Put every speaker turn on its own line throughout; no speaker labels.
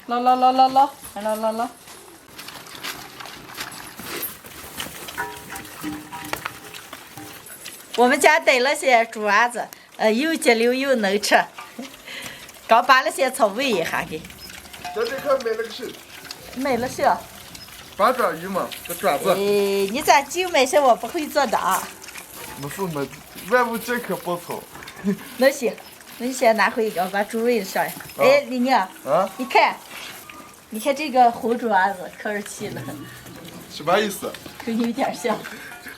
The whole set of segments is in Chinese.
捞。我们家逮了些猪丸子，又结溜又能吃。刚把那些草喂一下给。
这可买了个谁？
买了些。
八爪鱼嘛，这爪子。
你咋就买些？我不会做的啊。
没事嘛，万物皆可报仇。
那行，那你先拿回一个，把猪喂上。哎，李宁。啊。你看这个红猪丸子可儿气了。
什么意思？
跟有点像。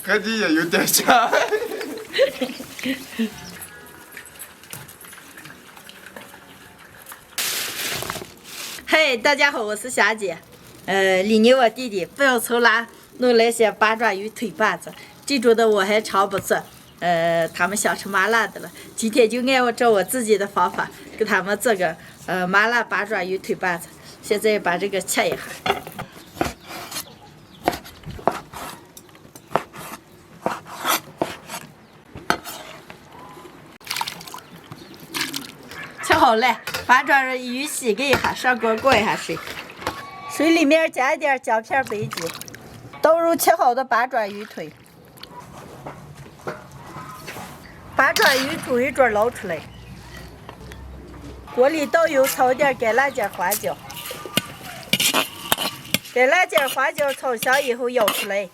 和你也有点像。
嘿，大家好，我是霞姐。李宁我弟弟不要从哪弄来些八爪鱼腿瓣子，这种的我还尝不错。他们想吃麻辣的了，今天就按照我自己的方法给他们做个麻辣八爪鱼腿瓣子。现在把这个切一下。切好了，把爪鱼洗个一下，上锅过一下水，水里面加一点姜片、白酒，倒入切好的八爪鱼腿，八爪鱼煮一煮捞出来，锅里倒油，炒点干辣椒、花椒，干辣椒、花椒炒香以后舀出来，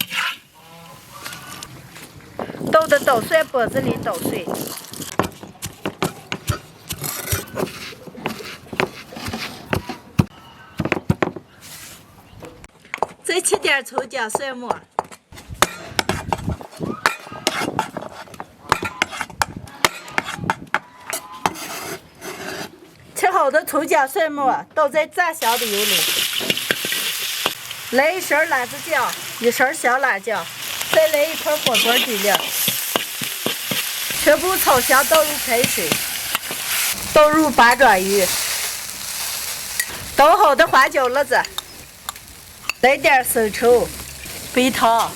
倒的捣蒜钵子里捣碎。再切点葱姜蒜末，切好的葱姜蒜末倒在炸香的油里，来一勺辣子酱，一勺香辣酱，再来一块火锅底料，全部炒香，倒入开水，倒入八爪鱼，捣好的花椒粒子。来点生抽、白糖，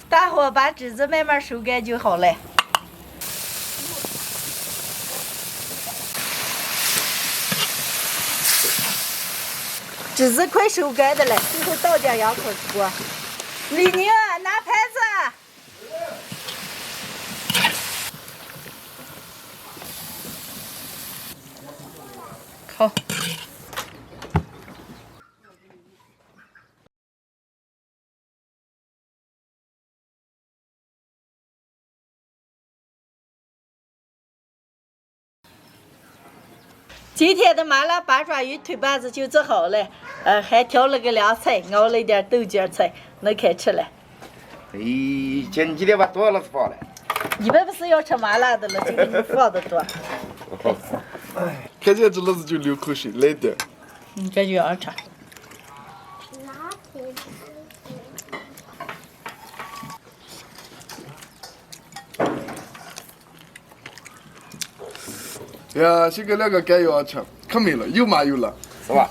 大火把汁子慢慢收干就好了。汁子快收干的了，最后倒点洋葱锅。李宁，拿盘子。好。今天的麻辣八爪鱼腿瓣子就做好了，还调了个凉菜，熬了一点豆角菜，能开吃了。
哎，姐，你今天把多少老子放了？
你们不是要吃麻辣的了，就给你放的多。
哎，看见这老子就流口水，来点。
这就要吃。
呀，这个两个干要吃，可美了，又麻又辣，
是吧？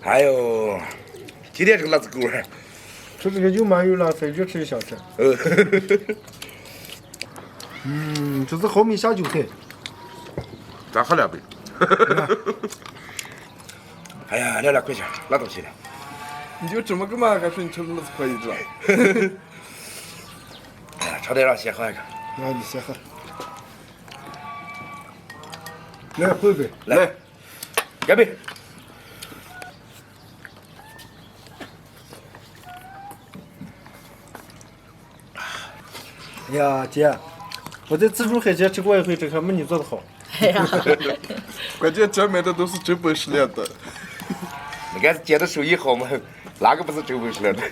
哎呦，今天这个辣子狗儿，
吃这个又麻又辣，再越吃越想吃。这是蒿米下酒菜。
再喝两杯。
哎呀，来快点，拉东西了。
你就这么个嘛，还说你吃老子可以了？
哎呀，朝天让先喝一个。
那你先喝。来，喝一杯。
来，干杯！
哎呀，姐，我在自助海鲜吃过一回，这可没你做的好。
哎呀，
关键这买的都是真本事练的。
你看姐的手艺好吗？哪个不是真本事练的？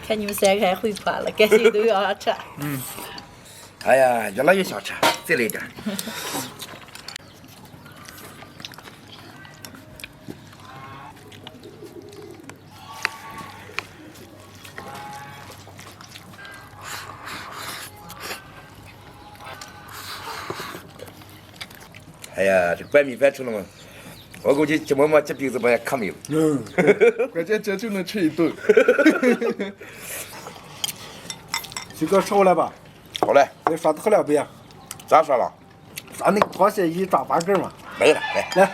看你们三个还会夸了，干脆都要吃。
哎呀，越来越想吃，再来点。哎呀，这白米饭出了嘛，我估计这馍馍这鼻子把人看没有。
嗯，
关键这就能吃一顿。
这个烧了吧？
好嘞，
再刷头两杯，
咋说了？
刷那个螃蟹一抓八根嘛。
没了，来。
来，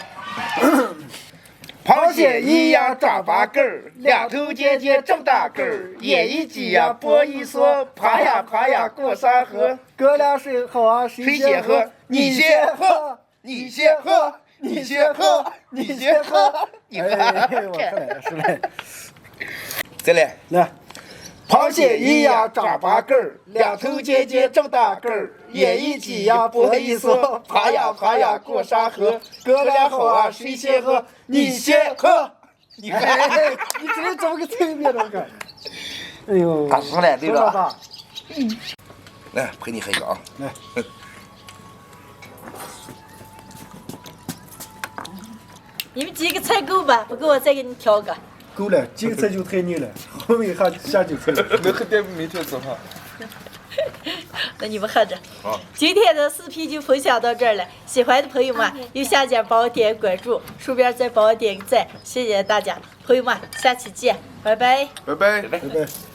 螃蟹一呀抓八根儿，两头尖尖正大根儿，眼一挤呀脖一缩，爬呀爬呀过山河。
哥俩谁好啊？
谁先喝？你先喝，你先喝，你先喝，你先喝。你
哎，
看，
我看来是来。
再来。
来，
螃蟹一呀抓八根儿，两头尖尖正大根儿，眼一挤呀脖一缩，爬呀爬呀过山河。哥俩好啊，谁先喝？你先喝。你看，
哎，你这找个层面那个。哎呦，
打死了对吧
吧？
来陪你喝一个啊。
来，
你们几个菜够吧？不够我再给你挑个。
够了，几个菜就太腻了，后面还下酒菜。
能喝点明天早上。
那你们喝着。
好。
今天的视频就分享到这儿了，喜欢的朋友们右下角帮我点关注，顺便再帮我点个赞，谢谢大家，朋友们，下期见，拜拜。
拜拜。
拜拜。